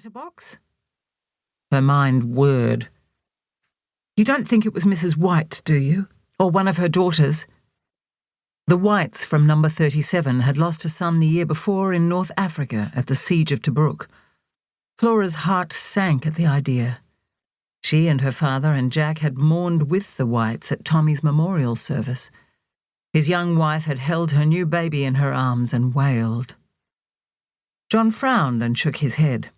letterbox? Her mind whirred. You don't think it was Mrs. White, do you? Or one of her daughters? The Whites from number 37 had lost a son the year before in North Africa at the siege of Tobruk. Flora's heart sank at the idea. She and her father and Jack had mourned with the Whites at Tommy's memorial service. His young wife had held her new baby in her arms and wailed. John frowned and shook his head.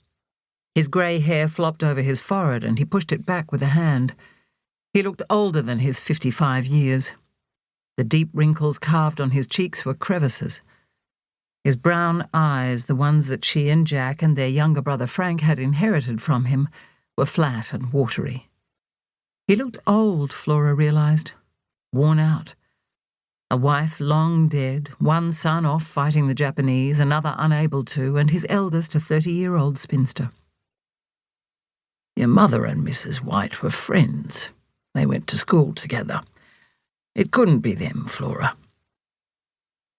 His grey hair flopped over his forehead and he pushed it back with a hand. He looked older than his 55 years. The deep wrinkles carved on his cheeks were crevices. His brown eyes, the ones that she and Jack and their younger brother Frank had inherited from him, were flat and watery. He looked old, Flora realised, worn out. A wife long dead, one son off fighting the Japanese, another unable to, and his eldest a 30-year-old spinster. Your mother and Mrs. White were friends. They went to school together. It couldn't be them, Flora.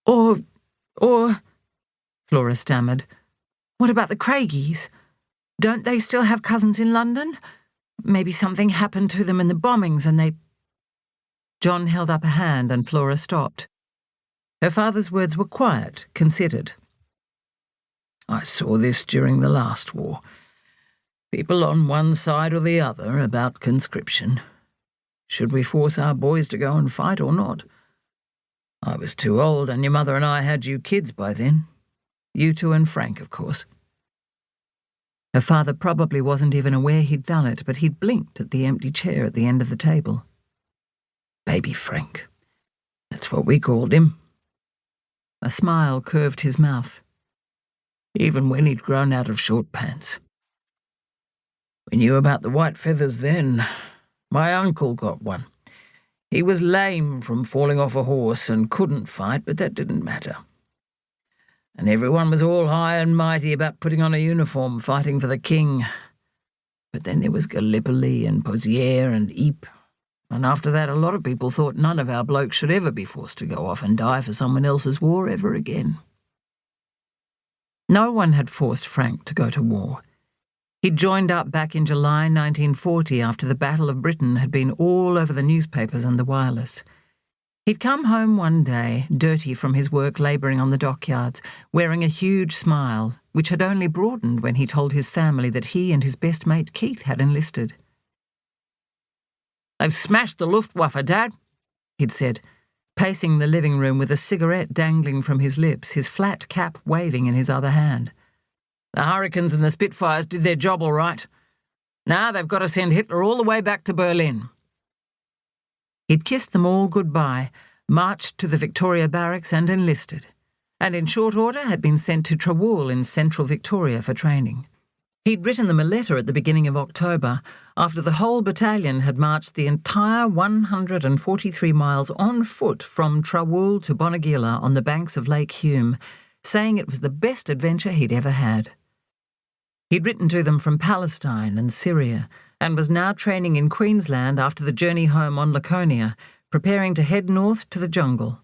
Or, Flora stammered. What about the Craigies? Don't they still have cousins in London? Maybe something happened to them in the bombings and they... John held up a hand and Flora stopped. Her father's words were quiet, considered. I saw this during the last war. People on one side or the other about conscription. Should we force our boys to go and fight or not? I was too old and your mother and I had you kids by then. You two and Frank, of course. Her father probably wasn't even aware he'd done it, but he'd blinked at the empty chair at the end of the table. Baby Frank. That's what we called him. A smile curved his mouth. Even when he'd grown out of short pants. We knew about the white feathers then. My uncle got one. He was lame from falling off a horse and couldn't fight, but that didn't matter. And everyone was all high and mighty about putting on a uniform, fighting for the king. But then there was Gallipoli and Pozier and Ypres. And after that, a lot of people thought none of our blokes should ever be forced to go off and die for someone else's war ever again. No one had forced Frank to go to war. He'd joined up back in July 1940 after the Battle of Britain had been all over the newspapers and the wireless. He'd come home one day, dirty from his work labouring on the dockyards, wearing a huge smile, which had only broadened when he told his family that he and his best mate Keith had enlisted. They've smashed the Luftwaffe, Dad, he'd said, pacing the living room with a cigarette dangling from his lips, his flat cap waving in his other hand. The Hurricanes and the Spitfires did their job all right. Now they've got to send Hitler all the way back to Berlin. He'd kissed them all goodbye, marched to the Victoria Barracks and enlisted, and in short order had been sent to Trawool in central Victoria for training. He'd written them a letter at the beginning of October, after the whole battalion had marched the entire 143 miles on foot from Trawool to Bonegilla on the banks of Lake Hume, saying it was the best adventure he'd ever had. He'd written to them from Palestine and Syria, and was now training in Queensland after the journey home on Laconia, preparing to head north to the jungle.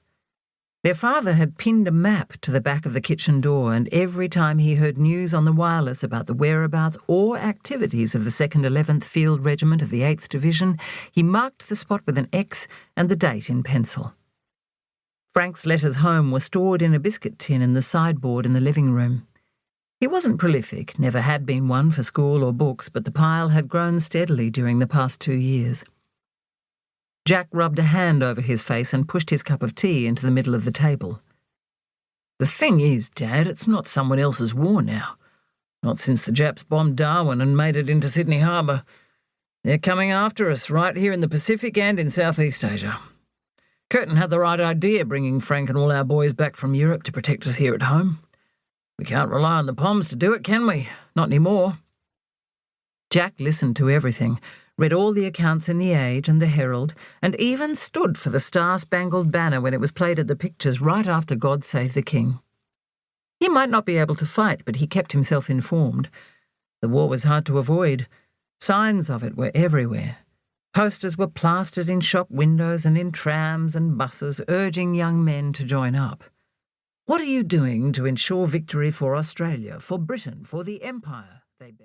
Their father had pinned a map to the back of the kitchen door, and every time he heard news on the wireless about the whereabouts or activities of the 2nd 11th Field Regiment of the 8th Division, he marked the spot with an X and the date in pencil. Frank's letters home were stored in a biscuit tin in the sideboard in the living room. He wasn't prolific, never had been one for school or books, but the pile had grown steadily during the past 2 years. Jack rubbed a hand over his face and pushed his cup of tea into the middle of the table. The thing is, Dad, it's not someone else's war now. Not since the Japs bombed Darwin and made it into Sydney Harbour. They're coming after us right here in the Pacific and in Southeast Asia. Curtin had the right idea bringing Frank and all our boys back from Europe to protect us here at home. We can't rely on the Poms to do it, can we? Not anymore. Jack listened to everything, read all the accounts in the Age and the Herald, and even stood for the Star-Spangled Banner when it was played at the Pictures right after God Save the King. He might not be able to fight, but he kept himself informed. The war was hard to avoid. Signs of it were everywhere. Posters were plastered in shop windows and in trams and buses, urging young men to join up. What are you doing to ensure victory for Australia, for Britain, for the Empire? They begged.